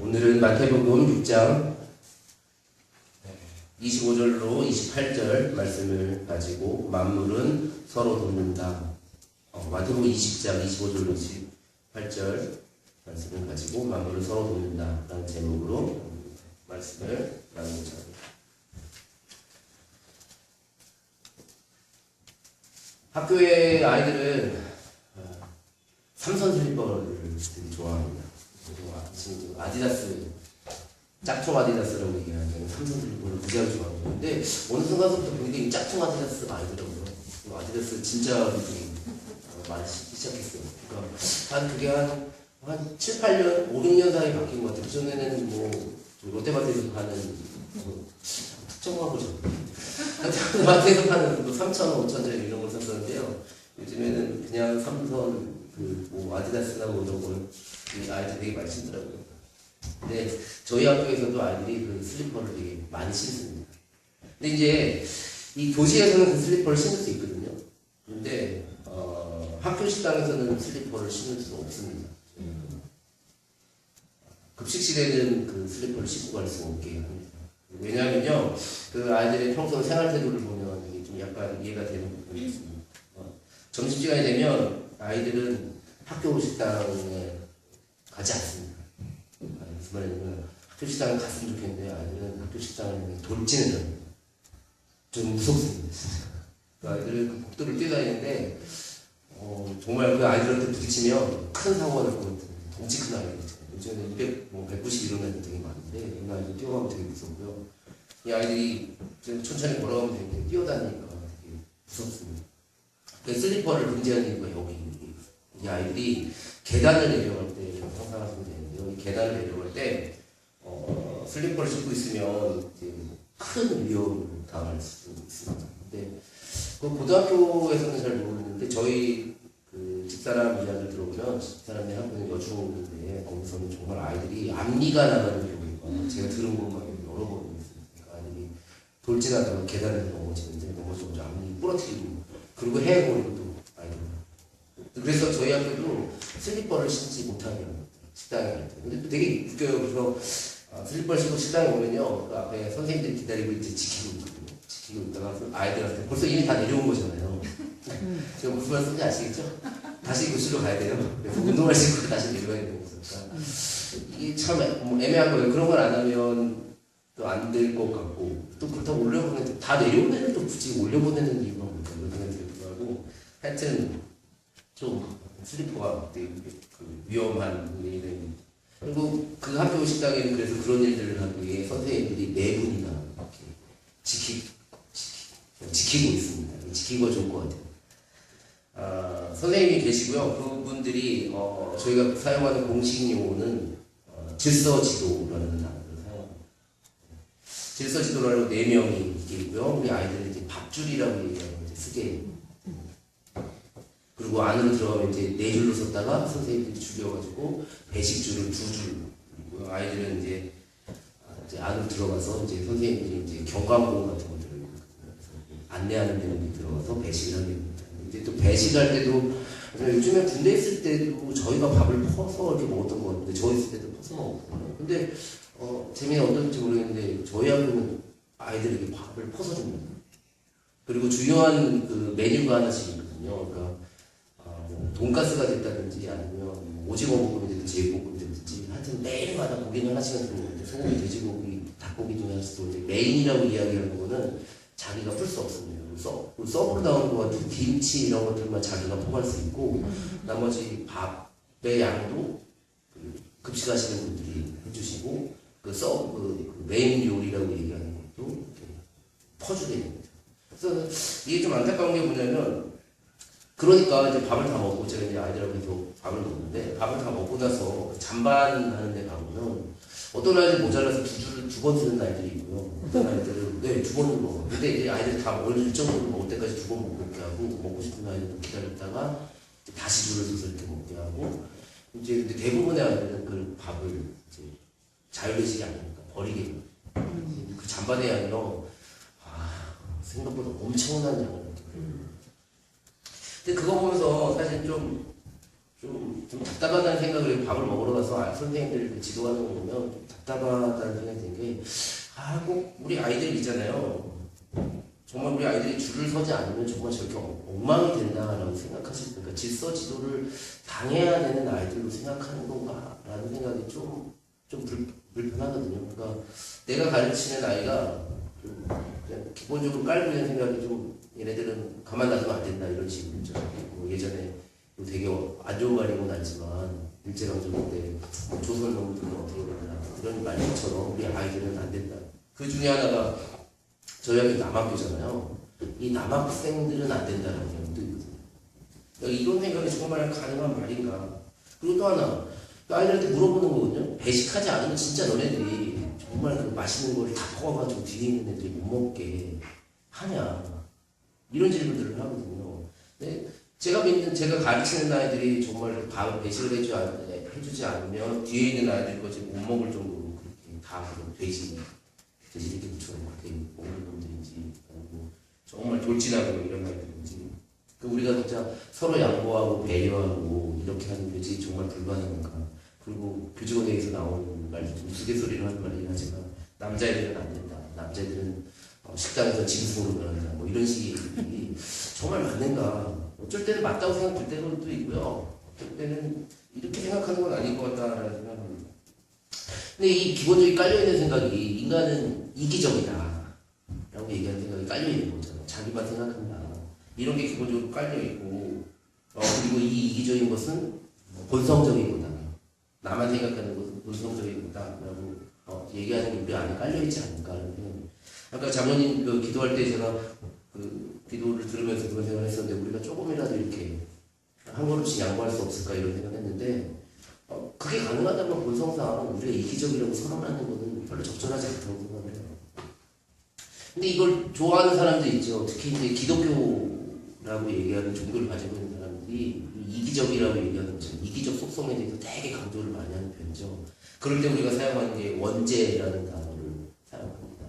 오늘은 마태복음 6장 25절로 28절 말씀을 가지고 만물은 서로 돕는다. 마태복음 20장 25절로 28절 말씀을 가지고 만물을 서로 돕는다 라는 제목으로 말씀을 나누고자 합니다. 학교의 아이들은 삼선 슬리퍼를 되게 좋아합니다. 지금 아디다스, 짝퉁 아디다스라고 얘기하는 삼선 슬리퍼를 무지하게 좋아합니다. 근데 어느 순간부터 굉장히 짝퉁 아디다스가 아니더라고요. 아디다스 진짜 많이 신기 시작했어요. 그러니까 그게 한 7, 8년, 5, 6년 사이에 바뀐 것 같아요. 그전에는 뭐 롯데마트에서 파는 특정한 거죠. 롯데마트에서 파는 뭐 3,000원, 5,000원짜리 이런 걸 샀었는데요. 요즘에는 그냥 삼선 뭐 아디다스나 뭐 이런 걸 아이들 되게 많이 신더라고요. 근데 저희 학교에서도 아이들이 그 슬리퍼를 되게 많이 신습니다. 근데 이제 이 도시에서는 그 슬리퍼를 신을 수 있거든요. 근데 학교 식당에서는 슬리퍼를 신을 수 없습니다. 급식실에는 그 슬리퍼를 신고 갈 수 없게 합니다. 왜냐하면요, 그 아이들의 평소 생활 태도를 보면 이게 좀 약간 이해가 되는 부분이 있습니다. 점심시간이 되면 아이들은 학교 식당에 가지 않습니다. 무슨 말이냐면 학교 식당에 갔으면 좋겠는데 아이들은 학교 식당에 돌진을 합니다. 좀 무섭습니다. 그 아이들은 그 복도를 뛰어다니는데 정말 그 아이들한테 부딪히면 큰 사고가 날 것 같아요. 덩치 큰 아이들 있잖아요. 요즘에는 190 이런 애들 되게 많은데 이런 아이들 뛰어가면 되게 무섭고요. 이 아이들이 천천히 걸어가면 되는데 뛰어다니니까 되게 무섭습니다. 그 슬리퍼를 금지하는 이유가 여기 이 아이들이 계단을 내려갈 때 상상하시면 되는데요. 이 계단을 내려갈 때 슬리퍼를 신고 있으면 이제 큰 위험을 당할 수 있습니다. 근데 그 고등학교에서는 잘 모르는데 저희 그 집사람 이야기를 들어보면 집사람의 학교는 여중인데 거기서는 정말 아이들이 앞니가 나가는 경우가 제가 들은 것만 여러 번 있습니다. 그러니까 아이들이 돌진하다가 계단에서 넘어지는데 넘어지면 앞니 부러뜨리고 그리고 헤어버리고 또 아이들. 그래서 저희 학교도 슬리퍼를 신지 못하게 합니다. 식당에 갈 때. 근데 또 되게 웃겨요. 그래서 슬리퍼를 신고 식당에 오면요. 그 앞에 선생님들이 기다리고 이제 지키고 있거든요. 지키고 있다가 아이들한테 벌써 이미 다 내려온 거잖아요. 제가 무슨 말씀인지 아시겠죠? 다시 교실로 가야 돼요. 그래서 운동할 신고 다시 내려가야 되는 거니까. 이게 참 애매한 거예요. 그런 걸 안 하면 또 안 될 것 같고 또 그렇다고 올려보내는 다 내려오면 또 굳이 올려보내는 이유가 뭘까 이런 생각이 들기도 하고 하여튼 좀 슬리퍼가 되게 위험한 일입니다. 그리고 그 학교 식당에는 그래서 그런 일들을 하기 위해 선생님들이 4분이나 이렇게 지키고 있습니다. 지키고 좋을 것 같아요. 선생님이 계시고요. 그분들이 저희가 사용하는 공식 용어는 질서지도라는 단어를 사용합니다. 질서지도라고 4명이 있고요. 우리 아이들은 이제 밥줄이라고 얘기하는 이제 쓰게. 그리고 안으로 들어가면 이제 4줄로 썼다가 선생님들이 줄여가지고 배식줄을 2줄. 그리고 아이들은 이제 안으로 들어가서 이제 선생님들이 이제 경광봉 같은 것들을 안내하는 데는 들어가서 배식을 하게 됩니다. 이제 또 배식할 때도 요즘에 군대 있을 때도 저희가 밥을 퍼서 이렇게 먹었던 것 같은데 저희 있을 때도 퍼서 먹었거든요. 근데 재미는 어떤지 모르겠는데 저희 학교는 아이들에게 밥을 퍼서 줍니다. 그리고 중요한 그 메뉴가 하나씩 있거든요. 그러니까 돈가스가 됐다든지 아니면 오징어 볶음이 됐든지 제육볶음이 됐든지 하여튼 매일마다 고기는 하나씩은 들어오는데 소고기, 돼지고기, 닭고기 중에 하나씩 들어오는데 메인이라고 이야기하는 거는 자기가 풀 수 없습니다. 서브로 나오는 거 같은 김치 이런 것들만 자기가 포괄 수 있고 나머지 밥의 양도 급식하시는 분들이 해주시고 그 메인 요리라고 얘기하는 것도 퍼주게 됩니다. 그래서 이게 좀 안타까운 게 뭐냐면 그러니까 이제 밥을 다 먹고 제가 이제 아이들하고 계속 밥을 먹는데 밥을 다 먹고 나서 잔반하는 데 가보면 어떤 아이들 모자라서 2번 쓰는 아이들이 있고요. 어떤 아이들은 2번을 먹어요. 근데 이제 아이들이 다 일정으로 먹을 때까지 2번 먹게 하고 먹고 싶은 아이들은 기다렸다가 다시 줄을 서서 이렇게 먹게 하고 이제 근데 대부분의 아이들은 그 밥을 이제 자유배식이 아니니까 버리게 해요. 그 잔반의 양이요. 생각보다 엄청난 양을 이렇게. 근데 그거 보면서 사실 좀 좀 답답하다는 생각을 밥을 먹으러 가서 선생님들 그 지도하는 거 보면 좀 답답하다는 생각이 드는 게, 꼭 우리 아이들 있잖아요. 정말 우리 아이들이 줄을 서지 않으면 정말 저렇게 엉망이 된다라고 생각하실 때, 그러니까 질서 지도를 당해야 되는 아이들로 생각하는 건가라는 생각이 좀 불편하거든요. 그러니까 내가 가르치는 아이가 좀 그냥 기본적으로 깔고 있는 생각이 좀 얘네들은 가만 놔두면 안 된다 이런 식이죠. 뭐 예전에 되게 안 좋은 말이곤 하지만 일제강점기 때 조선 놈들은 어떻게 된다 이런 말처럼 우리 아이들은 안 된다. 그 중에 하나가 저희 학교 남학교잖아요. 이 남학생들은 안 된다는 얘기도 있거든요. 그러니까 이런 생각이 정말 가능한 말인가. 그리고 또 하나 아이들한테 물어보는 거거든요. 배식하지 않으면 진짜 너네들이 정말 그 맛있는 거를 다 퍼와가지고 뒤에 있는 애들이 못 먹게 하냐 이런 질문들을 하거든요. 근데 제가 가르치는 아이들이 정말 그 밥을 배식을 해주지 않으면 뒤에 있는 아이들 것이 못 먹을 정도로 그렇게 다 돼지 이렇게 붙여서 그렇게 먹는 놈들인지 아니고 정말 돌진하고 이런 아이들인지 우리가 진짜 서로 양보하고 배려하고 이렇게 하는 교직이 정말 불가능한가. 그리고 교직원회에서 나오는 말도 좀 우스갯소리로 하는 말이긴 하지만 남자애들은 안 된다. 남자애들은 식당에서 짐승으로 변한다. 뭐 이런 식이 정말 맞는가. 어쩔 때는 맞다고 생각할 때도 있고요. 어쩔 때는 이렇게 생각하는 건 아닌 것 같다라는 생각합니다. 근데 이 기본적인 깔려있는 생각이 인간은 이기적이다 라고 얘기하는 생각이 깔려있는 거잖아요. 자기만 생각한다. 이런 게 기본적으로 깔려있고 그리고 이 이기적인 것은 본성적인 거다. 나만 생각하는 것은 본성적인 거다라고 얘기하는 게 우리 안에 깔려있지 않을까 하는 생각입니다. 아까 장모님 그 기도할 때 제가 그 기도를 들으면서 그런 생각을 했었는데 우리가 조금이라도 이렇게 한 걸음씩 양보할 수 없을까 이런 생각을 했는데 그게 가능하다면 본성상 우리가 이기적이라고 선언하는 것은 별로 적절하지 않다고 생각을 해요. 근데 이걸 좋아하는 사람도 있죠. 특히 이제 기독교라고 얘기하는 종교를 가지고 있는 사람들이 이기적이라고 얘기하는 거죠. 이기적 속성에 대해서 되게 강조를 많이 하는 편이죠. 그럴 때 우리가 사용하는 게 원죄라는 단어를 사용합니다.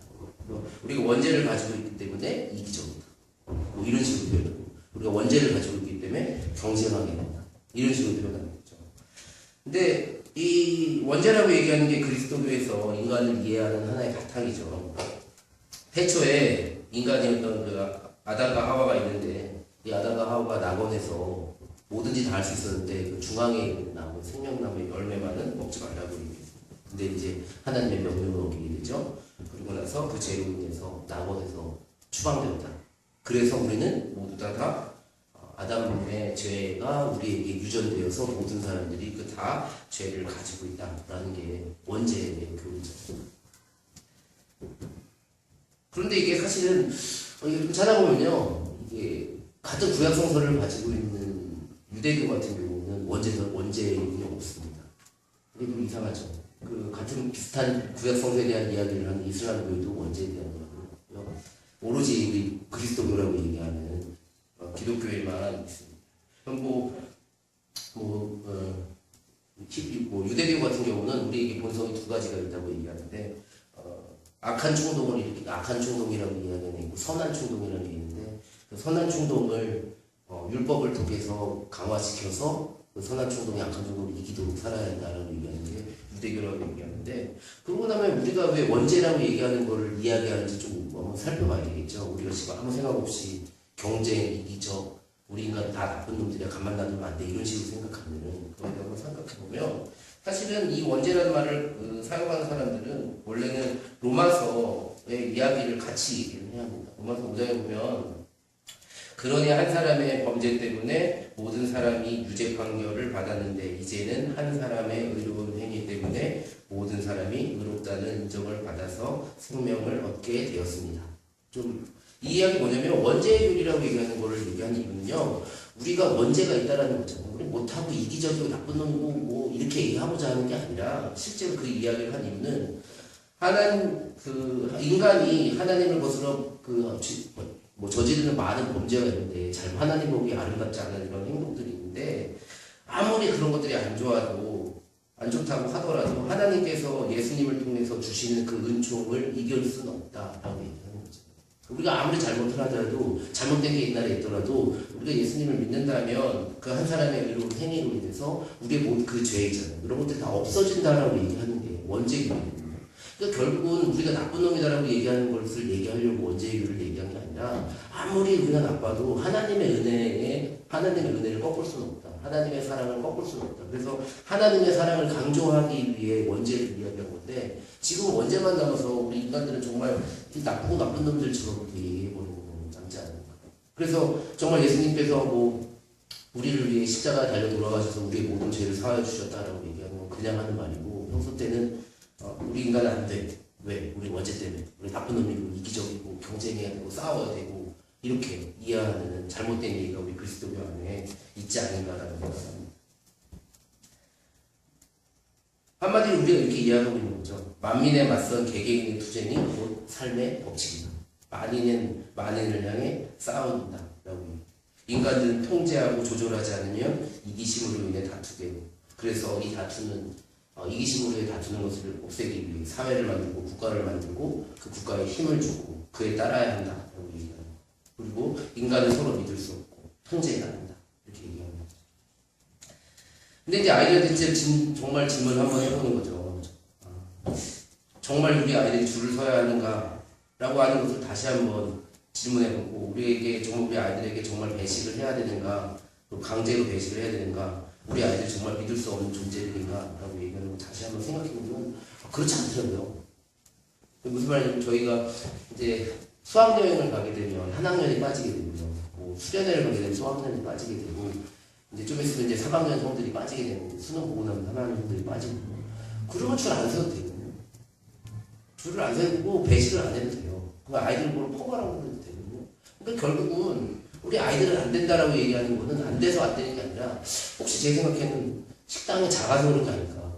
우리가 원죄를 가지고 있기 때문에 이기적이다. 뭐 이런 식으로 표현하고 우리가 원죄를 가지고 있기 때문에 경쟁하게 된다. 이런 식으로 표현하는 거죠. 근데 이 원죄라고 얘기하는 게 그리스도교에서 인간을 이해하는 하나의 바탕이죠. 태초에 인간이었던 그 아담과 하와가 있는데 이 아담과 하와가 낙원에서 뭐든지 다 할 수 있었는데 그 중앙에 있는 나무, 생명나무의 열매만은 먹지 말라고 얘기했습니다. 근데 이제 하나님의 명령을 어기게 되죠. 그리고 나서 그 죄로 인해서 낙원에서 추방되었다. 그래서 우리는 모두 다 아담의 죄가 우리에게 유전되어서 모든 사람들이 그 다 죄를 가지고 있다라는 게 원죄의 교리죠. 그런데 이게 사실은 이렇게 찾아보면요, 이게 같은 구약 성서를 가지고 있는 유대교 같은 경우는 원죄의 의미가 없습니다. 이게 좀 이상하죠. 그 같은 비슷한 구약 성서에 대한 이야기를 하는 이슬람교에도 원죄에 대한 이야기가 없고요. 오로지 우리 그리스도교라고 얘기하는 기독교에만 있습니다. 유대교 같은 경우는 우리에게 본성이 두 가지가 있다고 얘기하는데 악한 충동을 일으키는 악한 충동이라고 이야기하는 있고 선한 충동이라는 게 있는데 그 선한 충동을 율법을 통해서 강화시켜서 그 선한 충동이 악한 충동을 이기도록 살아야 한다라고 얘기하는 게 유대교라고 얘기하는데 그러고 나면 우리가 왜 원죄라고 얘기하는 거를 이야기하는지 좀 한번 살펴봐야 되겠죠. 우리가 지금 아무 생각 없이 경쟁, 이기적, 우리 인간 다 나쁜 놈들이야 가만 놔두면 안 돼 이런 식으로 생각하면은 그걸 한번 생각해보면 사실은 이 원죄라는 말을 사용하는 사람들은 원래는 로마서의 이야기를 같이 얘기를 해야 합니다. 로마서 5장에 보면 그러니 한 사람의 범죄 때문에 모든 사람이 유죄 판결을 받았는데 이제는 한 사람의 의로운 행위 때문에 모든 사람이 의롭다는 인정을 받아서 생명을 얻게 되었습니다. 좀 이 이야기 뭐냐면 원죄율이라고 얘기하는 거를 얘기하는 이유는요. 우리가 원죄가 있다라는 거잖아요. 우리 못하고 이기적이고 나쁜 놈이고 뭐 이렇게 얘기하고자 하는 게 아니라 실제로 그 이야기를 한 이유는 인간이 하나님을 거스러 저지르는 많은 범죄가 있는데 하나님 보기 아름답지 않은 이런 행동들이 있는데 아무리 그런 것들이 안 좋다고 하더라도 하나님께서 예수님을 통해서 주시는 그 은총을 이길 수는 없다라고 얘기하는 거죠. 우리가 아무리 잘못을 하더라도 잘못된 게 옛날에 있더라도 우리가 예수님을 믿는다면 그 한 사람의 의로운 행위로 인해서 우리의 모든 그 죄 있잖아요. 이런 것들이 다 없어진다라고 얘기하는 게 원죄교회거든요. 그러니까 결국은 우리가 나쁜 놈이다라고 얘기하는 것을 얘기하려고 원죄교회를 얘기한 게 아니라 아무리 우리가 나빠도 하나님의 은혜를 꺾을 수는 없다. 하나님의 사랑을 꺾을 수는 없다. 그래서 하나님의 사랑을 강조하기 위해 원죄를 이야기한 건데 지금 원죄만 남아서 우리 인간들은 정말 나쁘고 나쁜 놈들처럼 이렇게 얘기해버리는 건 남지 않을까. 그래서 정말 예수님께서 우리를 위해 십자가에 달려 돌아가셔서 우리의 모든 죄를 사하여 주셨다라고 얘기하는 건 그냥 하는 말이고 평소 때는 우리 인간은 안 돼. 왜? 우리 원죄 때문에. 우리 나쁜 놈이고 이기적이고 경쟁해야 되고 싸워야 되고 이렇게 이해하는 잘못된 얘기가 우리 그리스도교 안에 있지 않은가라는 생각합니다. 한마디로 우리가 이렇게 이해하고 있는 거죠. 만민에 맞선 개개인의 투쟁이 곧 삶의 법칙이다. 만인을 향해 싸운다. 라고. 인간들은 통제하고 조절하지 않으면 이기심으로 인해 다투게 되고 그래서 이 다투는 이기심으로 인해 다투는 것을 없애기 위해 사회를 만들고 국가를 만들고 그 국가에 힘을 주고 그에 따라야 한다. 라고 얘기합니다. 그리고 인간은 서로 믿을 수 없고 통제해야 한다. 이렇게 얘기합니다. 근데 이제 아이들한테 정말 질문을 한번 해보는 거죠. 정말 우리 아이들이 줄을 서야 하는가? 라고 하는 것을 다시 한번 질문해보고 우리 아이들에게 정말 배식을 해야 되는가? 강제로 배식을 해야 되는가? 우리 아이들 정말 믿을 수 없는 존재들인가? 라고 얘기하는 걸 다시 한번 생각해보면 그렇지 않더라고요. 무슨 말이냐면 저희가 이제 수학여행을 가게 되면 한 학년이 빠지게 되고요. 수련회를 가게 되면 수학년이 빠지게 되고 이제 좀 있으면 이제 3학년 형들이 빠지게 되는데 수능 보고 나면 3학년 형들이 빠지고 그러면 줄 안 서도 되거든요. 줄을 안 세우고 배식을 안 해도 돼요. 그 아이들 보고 포괄하고 해도 되거든요. 그러니까 결국은 우리 아이들은 안 된다라고 얘기하는 거는 안 돼서 안 되는 게 아니라 혹시 제 생각에는 식당이 작아서 그런 게 아닐까.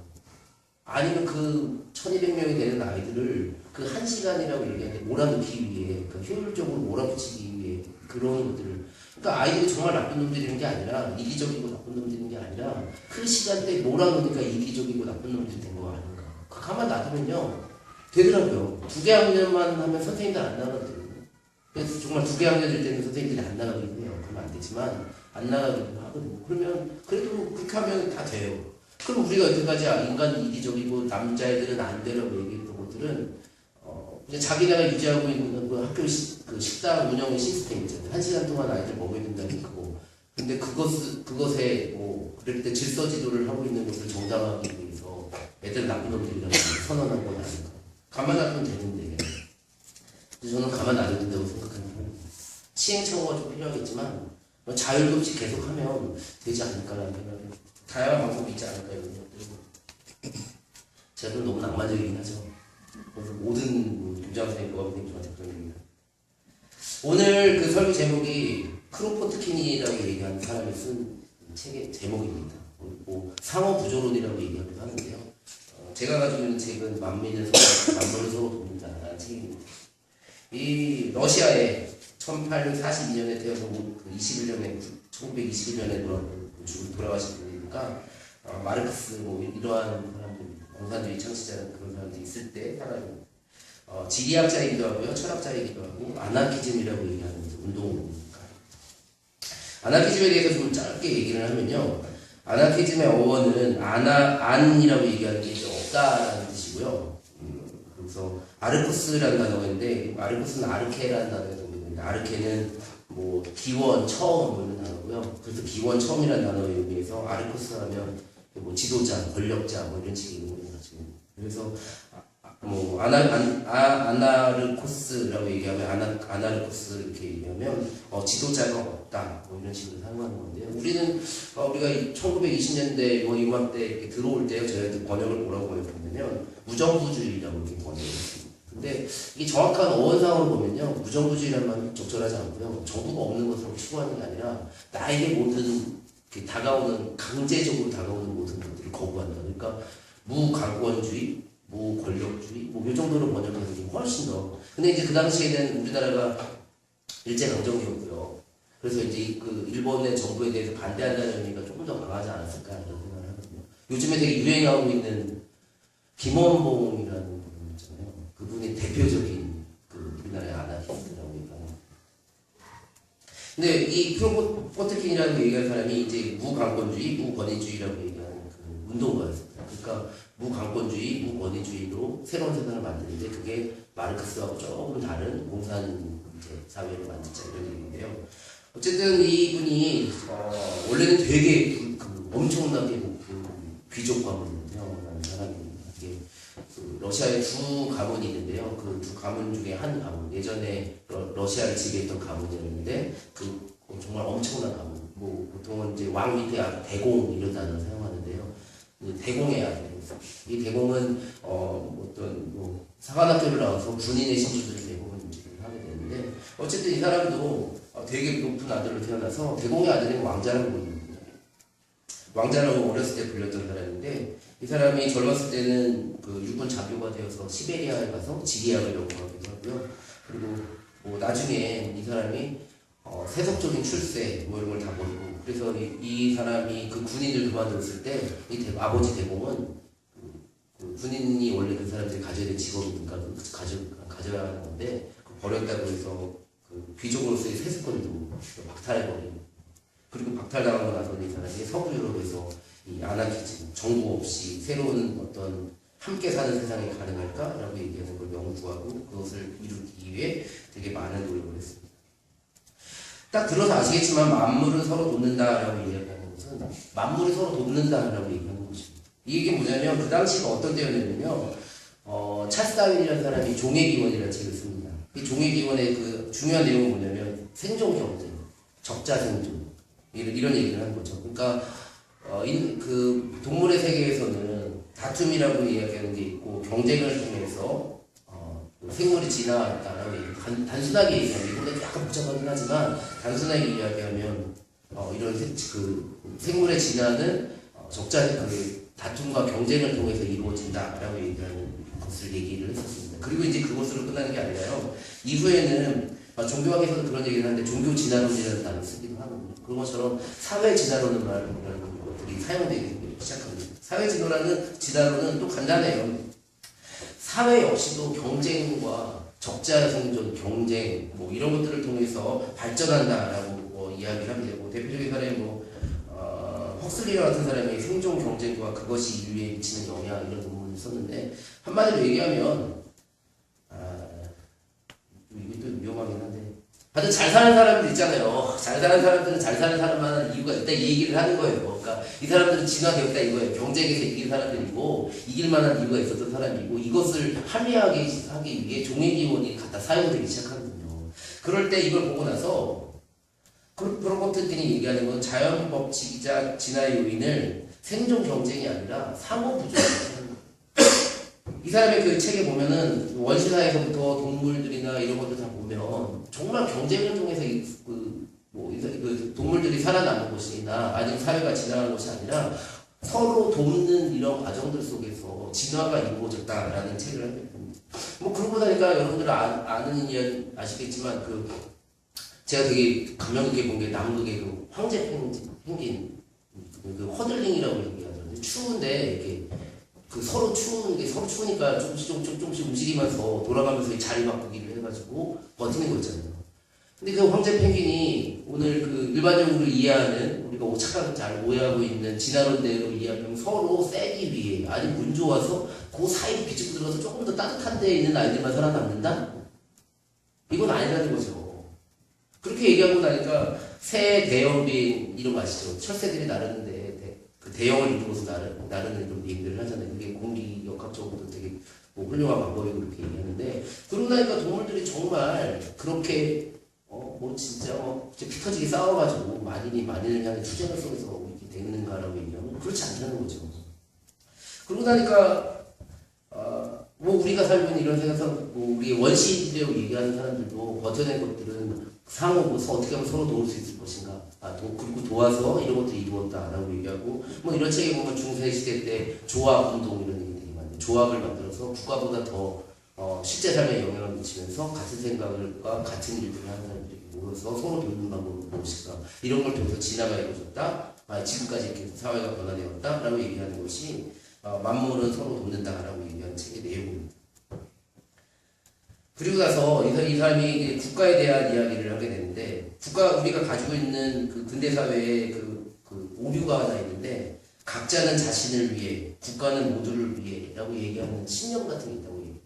아니면 그 1200명이 되는 아이들을 그 1시간이라고 얘기하는데 몰아넣기 위해 그 효율적으로 몰아붙이기 위해 그런 것들을 그러니까 아이들이 정말 나쁜 놈들이는 게 아니라 이기적이고 나쁜 놈들인 게 아니라 그 시간대에 몰아넣으니까 이기적이고 나쁜 놈들이 된 거 아닌가. 가만 놔두면요 되더라고요. 2개 학년만 하면 선생님들 안 나가거든요. 그래서 정말 2개 학년일 때는 선생님들이 안 나가기도 해요. 그러면 안 되지만 안 나가기도 하거든요. 그러면 그래도 그렇게 하면 다 돼요. 그럼 우리가 여태까지 인간 이기적이고 남자애들은 안 되라고 얘기했던 것들은 그냥 자기네가 유지하고 있는 그 학교 그 식당 운영의 시스템 있잖아요. 1시간 동안 아이들 먹여야 된다는 그거. 근데 그것에 그럴 때 질서 지도를 하고 있는 것을 정당하기 위해서 애들 나쁜 놈들이라고 선언한 건 아닌가. 가만 놔두면 되는데. 저는 가만 놔둬야 된다고 생각하는 편입니다. 시행착오가 좀 필요하겠지만 자율급식 계속하면 되지 않을까라는 생각이 다양한 방법이 있지 않을까요? 제가 좀 너무 낭만적이긴 하죠. 그래서 모든 교장선생님, 교감선생님 저한테 그런 얘기입니다. 오늘 그 설교 제목이 크로포트킨이라고 얘기하는 사람이 쓴 책의 제목입니다. 상호부조론이라고 얘기하기도 하는데요. 제가 가지고 있는 책은 만민을 서로 돕는다라는 책입니다. 이 러시아에 1842년에 태어서 1921년에 돌아가신 분이니까 마르크스 이러한 사람들 공산주의 창시자는 그런 사람들이 있을 때 살아요. 지리학자이기도 하고요, 철학자이기도 하고 아나키즘이라고 얘기하는 운동가입니다. 아나키즘에 대해서 좀 짧게 얘기를 하면요, 아나키즘의 어원은 안이라고 얘기하는 게 없다라는 뜻이고요. 그래서 아르코스라는 단어가 있는데 아르코스는 아르케라는 단어에서 오는데 아르케는 기원, 처음 이런 단어고요. 그래서 기원, 처음이라는 단어에 의해서 아르코스 하면 지도자, 권력자 이런 식의 의미를 가지고 그래서 아나르코스라고 얘기하면 아나르코스 이렇게 얘기하면 지도자가 없다 이런 식으로 사용하는 건데요. 우리가 1920년대 이맘때 이렇게 들어올 때요 저희한테 번역을 뭐라고 번역했냐면 무정부주의라고 이렇게 번역했습니다. 근데 이게 정확한 어원상으로 보면요 무정부주의라는 말은 적절하지 않고요 정부가 없는 것으로 추구하는 게 아니라 나에게 모든 강제적으로 다가오는 모든 것들을 거부한다. 그러니까 무강권주의, 무권력주의, 이 정도로 번역하는 게 훨씬 더. 근데 이제 그 당시에는 우리나라가 일제강점기였고요. 그래서 이제 그 일본의 정부에 대해서 반대한다는 의미가 조금 더 강하지 않았을까 이런 생각을 하거든요. 요즘에 되게 유행하고 있는 김원봉이라는 분 있잖아요. 그분이 대표적인 우리나라의 아나키스트라고 얘기하는. 근데 이 크로포트킨이라고 얘기하는 사람이 이제 무강권주의, 무권위주의라고 얘기하는 그 운동가였습니다. 그러니까 무강권주의, 무권위주의로 새로운 세상을 만드는데 그게 마르크스하고 조금 다른 공산 이제 사회를 만들자 이런 얘기인데요. 어쨌든 이분이 원래는 되게 엄청나게 귀족 가문이었는데요. 사람이 이게 러시아에 두 가문이 있는데요. 그 두 가문 중에 한 가문, 예전에 러시아를 지배했던 가문이었는데 그 정말 엄청난 가문. 뭐 보통은 이제 왕 밑에 대공 이런 단어를 사용하는데요. 그 대공의 아들. 이 대공은 어떤 뭐 사관학교를 나와서 군인의 신분을 대공을 하게 되는데 어쨌든 이 사람도 되게 높은 아들로 태어나서 대공의 아들이 왕자라고 부릅니다. 왕자라고 어렸을 때 불렸던 사람인데 이 사람이 젊었을 때는 그 육군 장교가 되어서 시베리아에 가서 지리학을 연구하기도 하고요. 그리고 뭐 나중에 이 사람이 세속적인 출세 뭐 이런 걸 다 버리고 그래서 이 사람이 그 군인을 그만뒀을 때 이 아버지 대공은 그 군인이 원래 그 사람들이 가져야 될 직업이니까 가져야 하는 건데 버렸다고 해서 그 귀족으로서의 세습권도 박탈해버리고 그리고 박탈당하고 나서는 이 사람이 서부 유럽에서 이 아나키즘, 정부 없이 새로운 어떤 함께 사는 세상이 가능할까라고 얘기하는 걸 연구하고 그것을 이루기 위해 되게 많은 노력을 했습니다. 딱 들어서 아시겠지만 만물은 서로 돕는다라고 얘기하는 것은 만물이 서로 돕는다라고 얘기하는 것입니다. 이게 뭐냐면 그 당시가 어떤 때였냐면요. 찰스 다윈이라는 사람이 종의기원이라는 책을 씁니다. 이 종의기원의 그 중요한 내용은 뭐냐면 생존 경쟁, 적자 생존 이런 얘기를 하는 거죠. 그러니까 그 동물의 세계에서는 다툼이라고 이야기하는 게 있고 경쟁을 통해서 생물이 진화했다라고 단순하게 얘기하면 이거보다 약간 복잡하긴 하지만 단순하게 이야기하면 이런 그 생물의 진화는 적자 그 다툼과 경쟁을 통해서 이루어진다라고 얘기하는 것을 얘기를 했었습니다. 그리고 이제 그것으로 끝나는 게 아니라요. 이후에는 종교학에서도 그런 얘기를 하는데 종교 진화론이라는 단어를 쓰기도 하거든요. 그런 것처럼 사회 진화론을 말하는 것들이 사용되기 시작합니다. 사회 진화론은 또 간단해요. 사회 역시도 경쟁과 적자 생존, 경쟁 뭐 이런 것들을 통해서 발전한다라고 뭐 이야기를 합니다. 뭐 대표적인 사람이 헉슬리 같은 사람이 생존 경쟁과 그것이 인류에 미치는 영향 이런 논문을 썼는데 한마디로 얘기하면 이것도 위험하긴 한데 하여튼 잘 사는 사람들 있잖아요. 잘 사는 사람들은 잘 사는 사람만한 이유가 있다 이 얘기를 하는 거예요. 그러니까 이 사람들은 진화되었다 이거예요. 경쟁에서 이긴 사람들이고 이길 만한 이유가 있었던 사람이고 이것을 합리화하기 위해 종의기원이 갖다 사용되기 시작하거든요. 그럴 때 이걸 보고 나서 프로코프틴이 얘기하는 건 자연 법칙이자 진화 요인을 생존 경쟁이 아니라 상호 부조화로 이 사람의 그 책에 보면은 원시사에서부터 동물들이나 이런 것들 다 보면 정말 경쟁을 통해서 그 동물들이 살아남는 것이나 아니면 사회가 진화하는 것이 아니라 서로 돕는 이런 과정들 속에서 진화가 이루어졌다라는 책을 합니다. 뭐 그러고 나니까 여러분들 아는 이야기 아시겠지만 제가 되게 감명 깊게 본 게 남극의 그 황제 펭귄 그 허들링이라고 얘기하잖아요. 추운데 이렇게 서로 추우니까 조금씩 움직이면서 돌아가면서 자리 바꾸기를 해가지고 버티는 거 있잖아요. 근데 그 황제 펭귄이 오늘 그 일반적으로 이해하는 우리가 착각을 잘 오해하고 있는 진화론대로 이해하면 서로 세기 위해 아니 운 좋아서 그 사이로 비집고 들어서 조금 더 따뜻한 데에 있는 아이들만 살아남는다? 이건 아니라는 거죠. 그렇게 얘기하고 나니까 새 대형빈 이런 거 아시죠? 철새들이 나르는데 그 대형을 이루어서 나르는 이런 얘기를 하잖아요. 그게 공기역학적으로도 되게 뭐 훌륭한 방법이고 그렇게 얘기하는데 그러고 나니까 동물들이 정말 그렇게 진짜 피 터지게 싸워가지고 만인을 향해 투쟁을 속에서 이렇게 되는가라고 얘기하면 그렇지 않다는 거죠. 그러고 나니까 뭐 우리가 살고 있는 이런 세상, 뭐 우리 원시인이라고 얘기하는 사람들도 버텨낸 것들은 상호고 어떻게 하면 서로 도울 수 있을 것인가, 그리고 도와서 이런 것들이 이루었다라고 얘기하고 뭐 이런 책에 보면 중세 시대 때 조합 운동 이런 얘기 되게 많아요. 조합을 만들어서 국가보다 더 실제 삶에 영향을 미치면서 같은 생각과 같은 일들을 하는 사람들이 모여서 서로 돕는 방법을 무엇일까 이런 걸 통해서 진화가 이루어졌다. 지금까지 이렇게 사회가 변화되었다라고 얘기하는 것이 만물은 서로 돕는다라고 얘기하는 책의 내용입니다. 그리고 나서 이 사람이 국가에 대한 이야기를 하게 되는데 우리가 가지고 있는 그 근대 사회의 그 오류가 하나 있는데, 각자는 자신을 위해, 국가는 모두를 위해라고 얘기하는 신념 같은 게 있다고 얘기해요.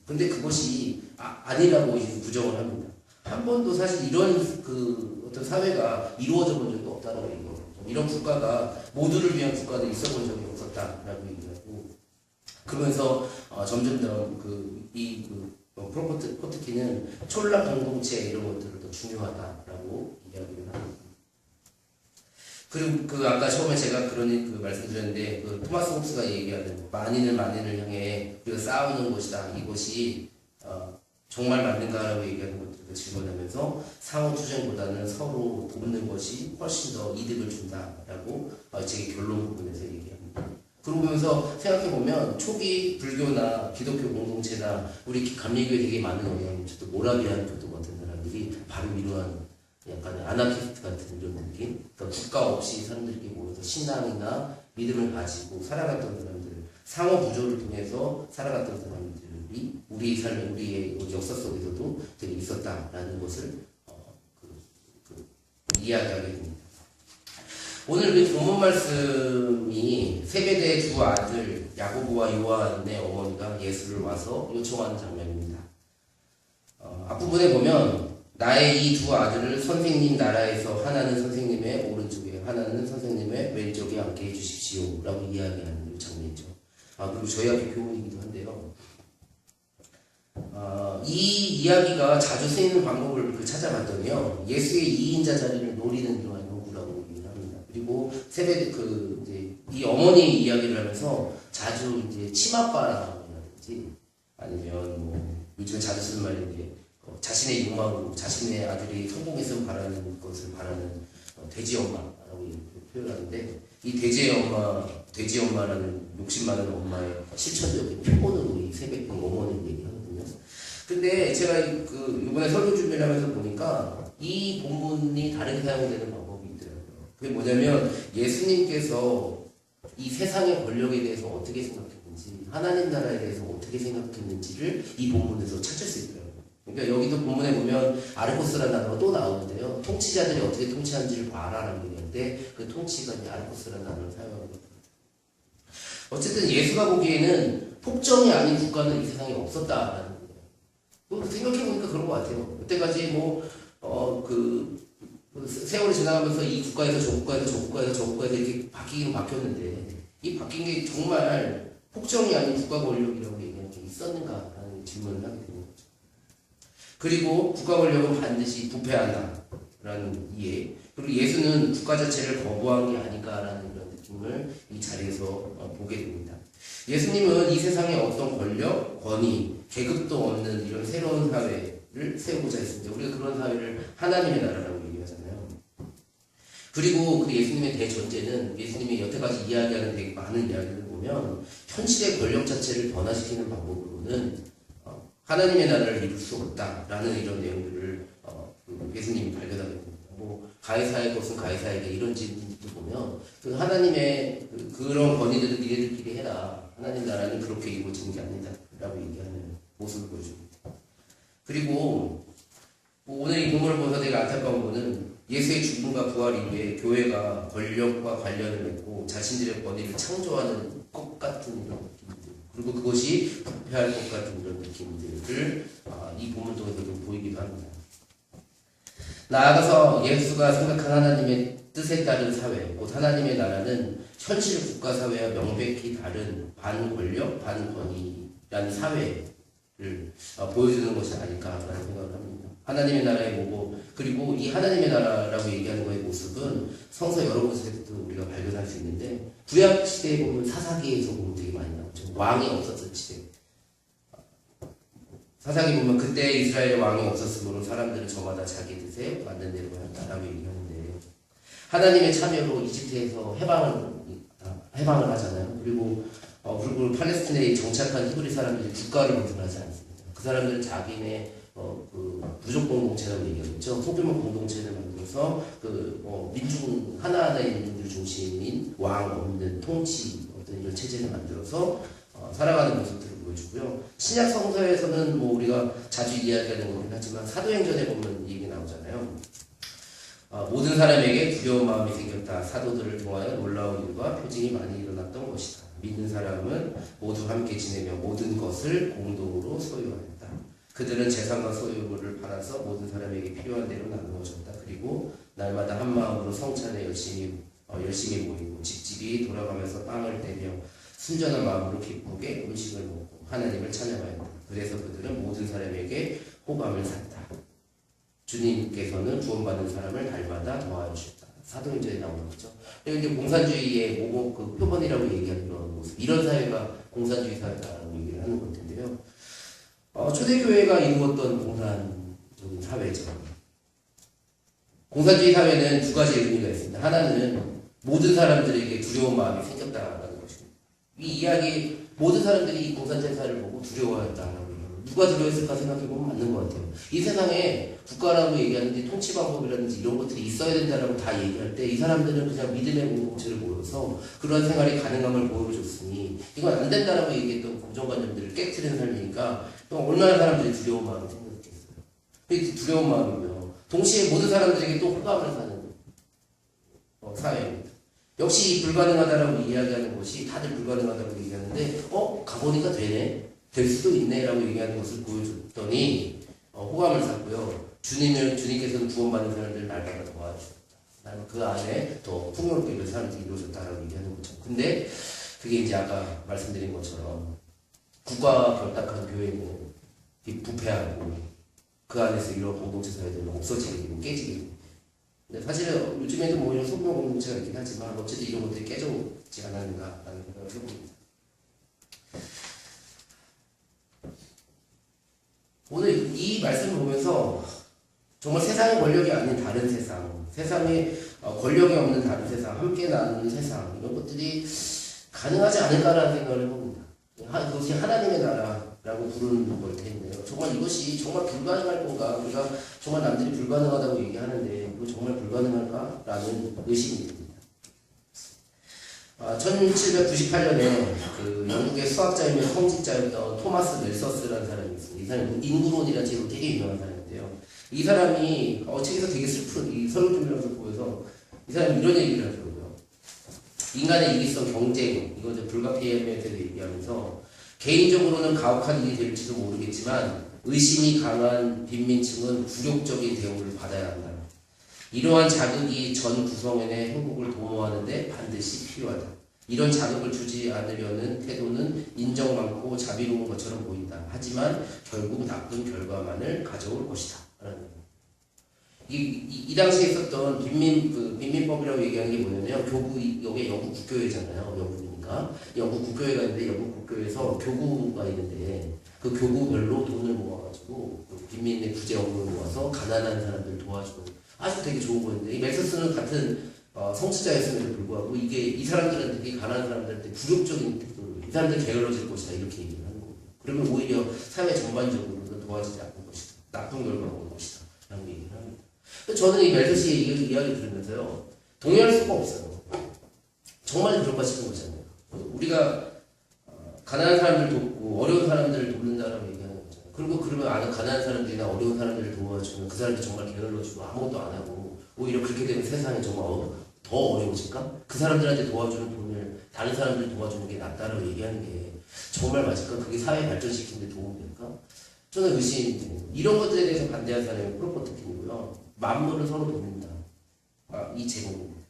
근데 그것이 아니라고 부정을 합니다. 한 번도 사실 이런 그 어떤 사회가 이루어져 본 적이 없다라고 얘기해요. 이런 국가가 모두를 위한 국가도 있어 본 적이 없었다라고 얘기하고, 그러면서 점점 프로포트키는 촌락 공동체 이런 것들을 더 중요하다라고 이야기를 합니다. 그리고 아까 처음에 제가 그런 말씀드렸는데, 토마스 홉스가 얘기하는 만인을 향해 우리가 싸우는 것이다. 이것이 정말 맞는가라고 얘기하는 것들을 질문하면서 상호 투쟁보다는 서로 돕는 것이 훨씬 더 이득을 준다라고 제 결론 부분에서 얘기합니다. 그러면서 생각해보면 초기 불교나 기독교 공동체나 우리 감리교에 되게 많은 영향이 미쳤던 모라비안 교도 같은 사람들이 바로 이러한 약간 아나키스트 같은 이런 느낌? 그러니까 국가 없이 사람들끼리 모여서 신앙이나 믿음을 가지고 살아갔던 사람들, 상호 구조를 통해서 살아갔던 사람들이 우리의 삶에, 우리의 역사 속에서도 되게 있었다라는 것을 이야기하게 됩니다. 오늘 그 본문 말씀이 세베대의 두 아들 야고보와 요한의 어머니가 예수를 와서 요청하는 장면입니다. 앞부분에 보면 나의 이 두 아들을 선생님 나라에서 하나는 선생님의 오른쪽에 하나는 선생님의 왼쪽에 앉게 해주십시오 라고 이야기하는 장면이죠. 그리고 저희 학교 교훈이기도 한데요. 이 이야기가 자주 쓰이는 방법을 찾아봤더니요, 예수의 2인자 자리를 노리는 그런 요구라고 얘기를 합니다. 그리고 세베대 이제 이 어머니 이야기를 하면서 자주 이제 치맛바람이라든지 아니면 뭐 요즘에 자주 쓰는 말인데 자신의 욕망으로 자신의 아들이 성공했으면 바라는 것을 바라는 돼지 엄마라고 표현하는데, 이 돼지 엄마라는 욕심 많은 엄마의 실천적인 표본으로 이 세베대 어머니를 얘기하거든요. 근데 제가 이번에 설교 준비를 하면서 보니까 이 본문이 다르게 사용되는 방법이 있더라고요. 그게 뭐냐면 예수님께서 이 세상의 권력에 대해서 어떻게 생각했는지, 하나님 나라에 대해서 어떻게 생각했는지를 이 본문에서 찾을 수 있더라고요. 그러니까 여기도 본문에 보면 아르코스라는 단어가 또 나오는데요. 통치자들이 어떻게 통치하는지를 봐라라는 얘기인데, 그 통치가 이제 아르코스라는 단어를 사용하는 겁니다. 어쨌든 예수가 보기에는 폭정이 아닌 국가는 이 세상에 없었다라는 거예요. 생각해보니까 그런 것 같아요. 그때까지 세월이 지나가면서 이 국가에서 저 국가에서 저 국가에서 저 국가에서 이렇게 바뀌긴 바뀌었는데, 이 바뀐 게 정말 폭정이 아닌 국가 권력이라고 얘기하는 게 있었는가라는 질문을 하게 됩니다. 그리고 국가 권력은 반드시 부패한다라는 이해, 그리고 예수는 국가 자체를 거부한 게 아닐까라는 그런 느낌을 이 자리에서 보게 됩니다. 예수님은 이 세상에 어떤 권력, 권위, 계급도 없는 이런 새로운 사회를 세우고자 했습니다. 우리가 그런 사회를 하나님의 나라라고 얘기하잖아요. 그리고 그 예수님의 대전제는, 예수님이 여태까지 이야기하는 되게 많은 이야기를 보면 현실의 권력 자체를 변화시키는 방법으로는 하나님의 나라를 이룰 수 없다라는 이런 내용들을 예수님이 발견하게 됩니다. 가이사의 것은 가이사에게 이런 질문도 보면 하나님의 그런 권위들을 니네들끼리 해라. 하나님 나라는 그렇게 이루어지는 게 아니다라고 얘기하는 모습을 보여줍니다. 그리고 오늘 이 본문을 보면서 되게 안타까운 거는 예수의 죽음과 부활 이후에 교회가 권력과 관련을 맺고 자신들의 권위를 창조하는 것 같은 이런 느낌들, 그리고 그것이 부패할 것 같은 이런 느낌들을 이 본문 통해서 좀 보이기도 합니다. 나아가서 예수가 생각한 하나님의 뜻에 따른 사회, 곧 하나님의 나라는 현실 국가 사회와 명백히 다른 반권력, 반권위라는 사회를 보여주는 것이 아닐까라는 생각을 합니다. 하나님의 나라의 모고, 그리고 이 하나님의 나라라고 얘기하는 것의 모습은 성서 여러 곳에서도 우리가 발견할 수 있는데, 구약 시대에 보면 사사기에서 보면 되게 많이 나오죠. 왕이 없었던 시대. 사사기 보면 그때 이스라엘의 왕이 없었으므로 사람들은 저마다 자기 뜻에 맞는 대로 한다라고 얘기하는데, 하나님의 참여로 이집트에서 해방을 하잖아요. 그리고 팔레스티나에 정착한 히브리 사람들이 국가를 건설하지 않습니다. 그 사람들은 자기네 부족 공동체라고 얘기하겠죠. 소규모 공동체를 만들어서 민중 하나하나의 민중들 중심인 왕 없는 통치 어떤 이런 체제를 만들어서 살아가는 모습들을 보여주고요. 신약 성서에서는 우리가 자주 이야기하는 거긴 하지만 사도행전에 보면 얘기 나오잖아요. 모든 사람에게 두려운 마음이 생겼다. 사도들을 통하여 놀라운 일과 표징이 많이 일어났던 것이다. 믿는 사람은 모두 함께 지내며 모든 것을 공동으로 소유하였다. 그들은 재산과 소유물을 팔아서 모든 사람에게 필요한 대로 나누어 줬다. 그리고 날마다 한 마음으로 성찬에 열심히 모이고 집집이 돌아가면서 빵을 떼며 순전한 마음으로 기쁘게 음식을 먹고 하나님을 찬양하였다. 그래서 그들은 모든 사람에게 호감을 샀다. 주님께서는 구원받는 사람을 날마다 도와주셨다. 사도행전에 나오는 거죠. 이제 공산주의의 그 표본이라고 얘기하는 그런 모습. 이런 사회가 공산주의 사회다라고 얘기를 하는 것 같은데요. 초대교회가 이루었던 공산적인 사회죠. 공산주의 사회는 두 가지 의미가 있습니다. 하나는 모든 사람들에게 두려운 마음이 생겼다라는 것입니다. 이 이야기 모든 사람들이 이 공산주의 사회를 보고 두려워했다라고 얘기합니다. 누가 두려워했을까 생각해보면 맞는 것 같아요. 이 세상에 국가라고 얘기하는지 통치 방법이라든지 이런 것들이 있어야 된다라고 다 얘기할 때 이 사람들은 그냥 믿음의 공동체를 모여서 그런 생활이 가능함을 보여줬으니 이건 안 된다라고 얘기했던 고정관념들을 깨트리는 삶이니까 또 얼마나 사람들이 두려운 마음이 생겼겠어요. 이 두려운 마음이며 동시에 모든 사람들에게 또 호감을 사는 사회입니다. 역시 불가능하다라고 이야기하는 것이 다들 불가능하다고 얘기하는데 가보니까 되네, 될 수도 있네 라고 얘기하는 것을 보여줬더니 호감을 샀고요. 주님께서는 구원받는 사람들을 날마다 도와주셨다. 나는 그 안에 더 풍요롭게 이런 사람들이 이루어졌다라고 얘기하는 거죠. 근데 그게 이제 아까 말씀드린 것처럼 국가 결탁한 교회는 부패하고 그 안에서 이런 공동체 사회들은 없어지게 되고 깨지게 되고. 근데 사실은 요즘에도 뭐 이런 소규모 공동체가 있긴 하지만 어쨌든 이런 것들이 깨져지 않았는가라는 생각을 해봅니다. 오늘 이 말씀을 보면서 정말 세상의 권력이 아닌 다른 세상, 세상에 권력이 없는 다른 세상, 함께 나누는 세상, 이런 것들이 가능하지 않을까라는 생각을 해봅니다. 그것이 하나님의 나라라고 부르는 걸 텐데요. 정말 이것이 정말 불가능할 건가? 우리가 정말 남들이 불가능하다고 얘기하는데 이거 정말 불가능할까라는 의심이 듭니다. 1798년에 그 영국의 수학자이며 성직자였던 토마스 멜서스라는 사람이 있습니다. 이 사람은 인구론이라는 책으로 되게 유명한 사람인데요. 이 사람이 책에서 되게 슬픈 이 설교를 보여서 이 사람이 이런 얘기를 하더라고요. 인간의 이기성 경쟁, 이거 불가피함에 대해서 얘기하면서 개인적으로는 가혹한 일이 될지도 모르겠지만 의심이 강한 빈민층은 굴욕적인 대우를 받아야 한다. 이러한 자극이 전 구성원의 행복을 도모하는데 반드시 필요하다. 이런 자극을 주지 않으려는 태도는 인정 많고 자비로운 것처럼 보인다. 하지만 결국 나쁜 결과만을 가져올 것이다. 이 당시에 있었던 빈민법이라고 얘기하는 게 뭐냐면 여기 영국 국교회잖아요. 영국이니까 영국 국교회가 있는데 영국 국교회에서 교구가 있는데 그 교구별로 돈을 모아가지고 빈민의 구제원금을 모아서 가난한 사람들 도와주고 아주 되게 좋은 거였는데 이 멜서스는 같은 성취자였음에도 불구하고 이게 이 사람들한테 이 가난한 사람들한테 굴욕적인 태도로 이 사람들 게을러질 것이다 이렇게 얘기를 하는 거예요. 그러면 오히려 사회 전반적으로는 도와지지 않는 것이다. 나쁜 결과가 올 것이다. 라는 얘기를 합니다. 저는 이 멜서스의 이야기 들으면서요 동의할 수가 없어요. 정말 그럴까 싶은 거잖아요. 우리가 가난한 사람들 돕고 어려운 사람들을 돕는다라고 얘기하는 거잖아요. 그리고 그러면 가난한 사람들이나 어려운 사람들을 도와주면 그 사람들 정말 게을러지고 아무것도 안 하고 오히려 그렇게 되면 세상이 정말 더 어려워질까? 그 사람들한테 도와주는 돈을 다른 사람들 도와주는 게 낫다라고 얘기하는 게 정말 맞을까? 그게 사회 발전시키는 데 도움이 될까? 저는 의심이 됩니다. 이런 것들에 대해서 반대하는 사람이 프로포트킨이고요. 만물을 서로 돕는다. 이 제목입니다.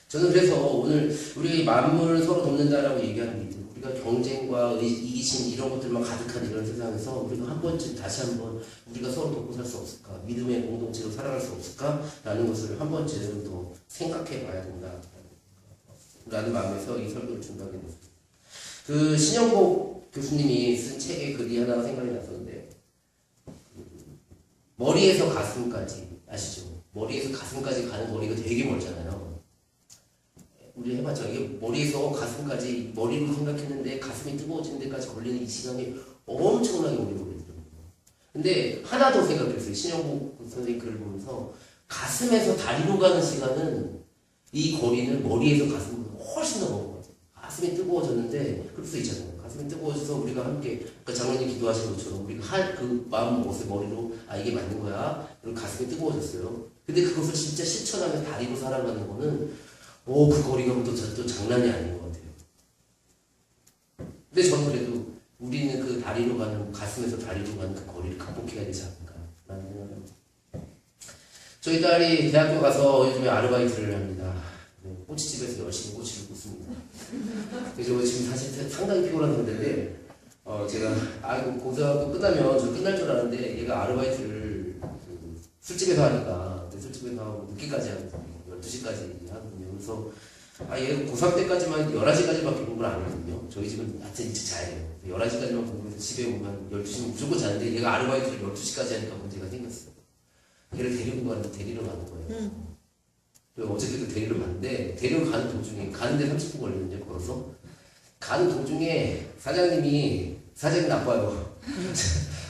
저는 그래서 오늘 우리 만물을 서로 돕는다라고 얘기하는 믿음, 우리가 경쟁과 이기심 이런 것들만 가득한 이런 세상에서 우리가 한 번쯤 다시 한번 우리가 서로 돕고 살 수 없을까? 믿음의 공동체로 살아갈 수 없을까? 라는 것을 한 번쯤 더 생각해 봐야 된다. 라는 마음에서 이 설교를 준비하게 됐습니다. 그 신영복 교수님이 쓴 책에 글이 하나가 생각이 났었는데 머리에서 가슴까지 아시죠? 머리에서 가슴까지 가는 거리가 되게 멀잖아요. 우리 해봤죠. 이게 머리에서 가슴까지 머리로 생각했는데 가슴이 뜨거워지는 데까지 걸리는 이 시간이 엄청나게 오래 걸리더라고요. 근데 하나 더 생각했어요. 신영복 선생님 글을 보면서 가슴에서 다리로 가는 시간은 이 거리는 머리에서 가슴보다 훨씬 더 먼 것 같아요. 가슴이 뜨거워졌는데 그럴 수 있잖아요. 가슴이 뜨거워져서 우리가 함께 장로님 기도하신 것처럼 우리가 그 마음 먹었어요. 머리로 이게 맞는 거야. 그리고 가슴이 뜨거워졌어요. 근데 그것을 진짜 실천하며 다리로 살아가는 거는 그 거리가 또 장난이 아닌 것 같아요. 근데 저는 그래도 우리는 그 다리로 가는, 가슴에서 다리로 가는 그 거리를 극복해야 되지 않을까 라는 생각합니다. 저희 딸이 대학교 가서 요즘에 아르바이트를 합니다. 꼬치집에서 열심히 꼬치를 굽습니다. 그래서 지금 사실 상당히 피곤한 상태인데 제가 고등학교 끝나면 저 끝날 줄 알았는데 얘가 아르바이트를 술집에서 하니까 술집에서 하고 늦게까지 하거든요. 12시까지 하거든요. 그래서 얘가 고3 때까지만 11시까지밖에 공부를 안 하거든요. 저희 집은 하여튼 일찍 자야 돼요. 11시까지만 공부해서 집에 오면 12시면 무조건 자는데 얘가 아르바이트를 12시까지 하니까 문제가 생겼어요. 걔를 데리러 가는 거예요. 어저께도 데리러 갔는데 데리러 가는 도중에 가는데 30분 걸리거든요. 걸어서 가는 도중에 사장님 나빠요.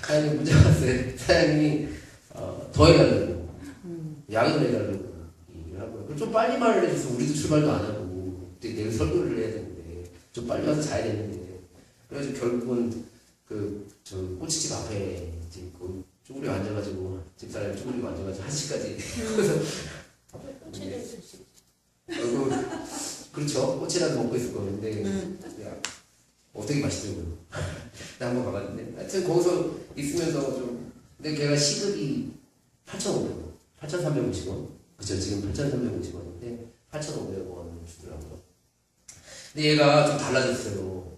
사장님 문제가 왔어요. 사장님이 더 해달라고 야근을 해달라고 얘기하고요. 좀 빨리 말을 해줘서 우리도 출발도 안 하고 내일 설교를 해야 되는데 좀 빨리 와서 자야 되는데 그래가지고 결국은 저 꼬치집 앞에 이제 거기 쭈그리고 앉아가지고 집사람이 쭈그리고 앉아가지고 1시까지 그래서 그렇죠. 꼬치라도 먹고 있을 거는데 어떻게 맛있더라고요. 나 한번 가봤는데 하여튼 거기서 있으면서 좀 근데 걔가 시급이 8,500원 8,350원 그쵸 지금 8,350원인데 8,500원 주더라고요. 근데 얘가 좀 달라졌어요.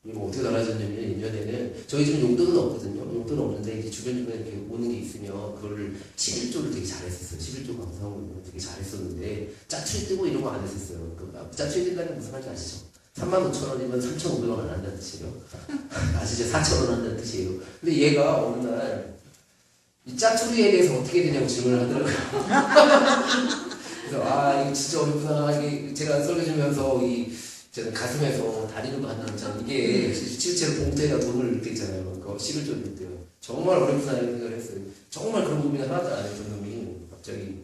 얘가 어떻게 달라졌냐면 예전에는 저희 집은 용돈은 없거든요. 용돈은 없는데 이제 주변에 이렇게 오는 게 있으면 그거를 11조를 되게 잘했었어요. 11조 감사원을 되게 잘했었는데 짜투리 뜨고 이런 거 안 했었어요. 짜투리 뜬다는 게 무슨 말인지 아시죠? 35,000원이면 3,500원 안 한다는 뜻이에요. 아시죠? 4,000원 한다는 뜻이에요. 근데 얘가 어느 날 이 짜투리에 대해서 어떻게 되냐고 질문을 하더라고요. 그래서 이거 진짜 어렵구나. 이게 제가 설계주면서 제가 가슴에서 다리로 간다는 참 이게 실제로 봉투에다 돈을 넣을 때 있잖아요. 그거 11조 넣을 때요. 정말 어렵구나 이런 생각을 했어요. 정말 그런 고민을 하나도 안 했던 놈이 갑자기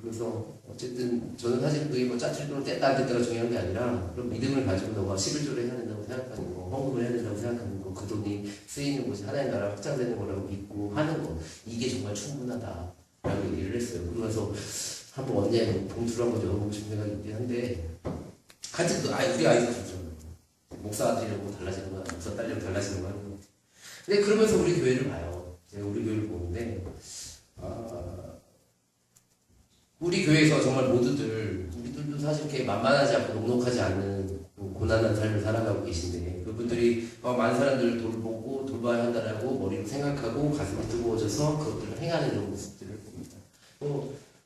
그래서 어쨌든 저는 사실 그게 뭐 짜투리돈을 뗐다 안 뗐다가 중요한 게 아니라 그런 믿음을 가지고 너가 11조를 해야 된다고 생각하는 거, 헌금을 해야 된다고 생각하는 거, 그 돈이 쓰이는 곳이 하나의 나라 확장되는 거라고 믿고 하는 거 이게 정말 충분하다라고 얘기를 했어요. 그러면서 한번 언제 봉투를 한번 열어보고 싶은 생각이 있긴 한데 하여튼 우리 아이도 그렇죠. 목사 아들이라고 달라지는 거야. 목사 딸이라고 달라지는 거야. 근데 그러면서 우리 교회를 봐요. 제가 우리 교회를 보는데 우리 교회에서 정말 우리들도 사실 이렇게 만만하지 않고 녹록하지 않는 고난한 삶을 살아가고 계신데 그분들이 많은 사람들을 돌보고 돌봐야 한다라고 머리로 생각하고 가슴이 뜨거워져서 그것들을 행하는 이런 모습들을 봅니다.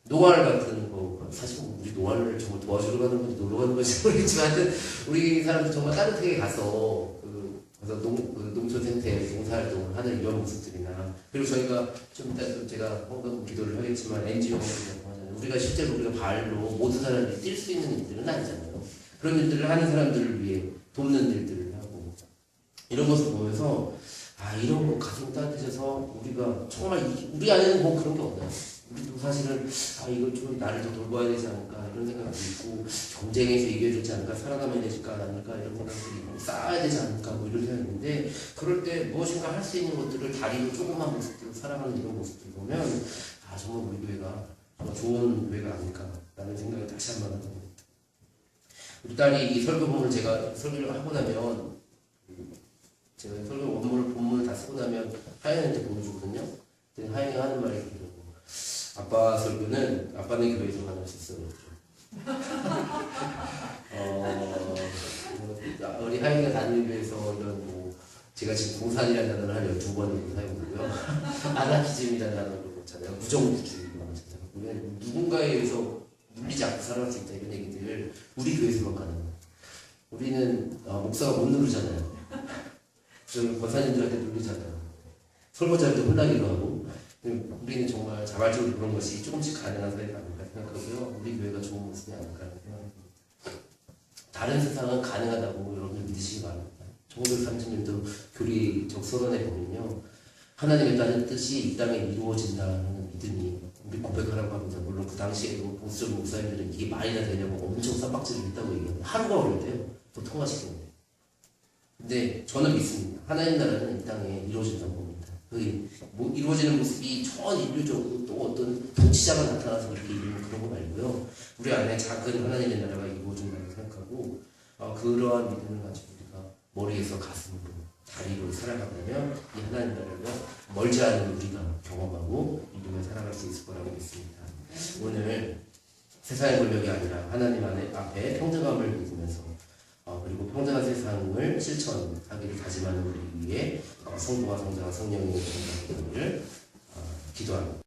노알 같은 거 사실 우리 노알을 정말 도와주러 가는 건지 놀러 가는 건지 모르겠지만 하여튼 우리 사람들 정말 따뜻하게 가서 농촌생태 봉사활동을 하는 이런 모습들이나 그리고 저희가 좀 이따 제가 헌금 기도를 하겠지만 NGO 우리가 실제로 우리가 발로 모든 사람들이 뛸 수 있는 일들은 아니잖아요. 그런 일들을 하는 사람들을 위해 돕는 일들을 하고 이런 것을 보면서 이런 거 가슴 따뜻해서 우리가 정말 우리 안에는 뭐 그런 게 없나요? 우리도 사실은 이걸 좀 나를 더 돌봐야 되지 않을까 이런 생각도 있고 경쟁에서 이겨야 되지 않을까 살아가면 되지 않을까 이런 생각들이 있고 쌓아야 되지 않을까 뭐 이런 생각이 있는데 그럴 때 무엇인가 할 수 있는 것들을 다리로 조그만 모습들로 살아가는 이런 모습들 보면 정말 우리 교회가 좋은 교회가 아닐까라는 생각을 다시 한번 하게 됩니다. 우리 딸이 이 설교본을 제가 설교를 하고 나면 제가 설교 본문을 다 쓰고 나면 하연이한테 보여주거든요. 근데 하연이가 하는 말이 그러고 아빠 설교는 아빠네 교회에서 하는 실수였죠. 우리 하연이가 다니는 교회에서 이런 제가 지금 공산이라는 단어를 한 12번 정도 사용하고요. 아나키즘이라는 단어를 그렇잖아요. 무정부주의 누군가에 의해서 눌리지 않고 살아갈 수 있다 이런 얘기들 우리 교회에서만 가능해요. 우리는 목사가 못 누르잖아요. 저희 권사님들한테 누르잖아요. 설거지할 때 혼나기도 하고 우리는 정말 자발적으로 그런 것이 조금씩 가능한 사회가 아닐까 생각하고요. 우리 교회가 좋은 모습이 아닐까 생각합니다. 다른 세상은 가능하다고 여러분들 믿으시기 바랍니다. 1930년도 교리적 선언에 보면요. 하나님의 따른 뜻이 이 땅에 이루어진다는 믿음이 우리 고백하라고 합니다. 물론 그 당시에도 보수적인 목사님들은 이게 말이나 되냐고 엄청 쌈박질을 했다고 얘기합니다. 하루가 걸렸대요. 또 통과시키는데. 근데 저는 믿습니다. 하나님 나라는 이 땅에 이루어진다고 봅니다. 뭐 이루어지는 모습이 전 인류적으로 또 어떤 통치자가 나타나서 그렇게 이루는 그런 거 말고요. 우리 안에 작은 하나님의 나라가 이루어진다고 생각하고 그러한 믿음을 가지고 우리가 머리에서 가슴으로 다리로 살아가면 이 하나님 나라를 멀지 않은 우리가 경험하고 믿으며 살아갈 수 있을 거라고 믿습니다. 오늘 세상의 권력이 아니라 하나님 앞에 평등함을 믿으면서 그리고 평등한 세상을 실천하기를 다짐하는 우리 위해 성부와 성자와 성령의 은혜를 기도합니다.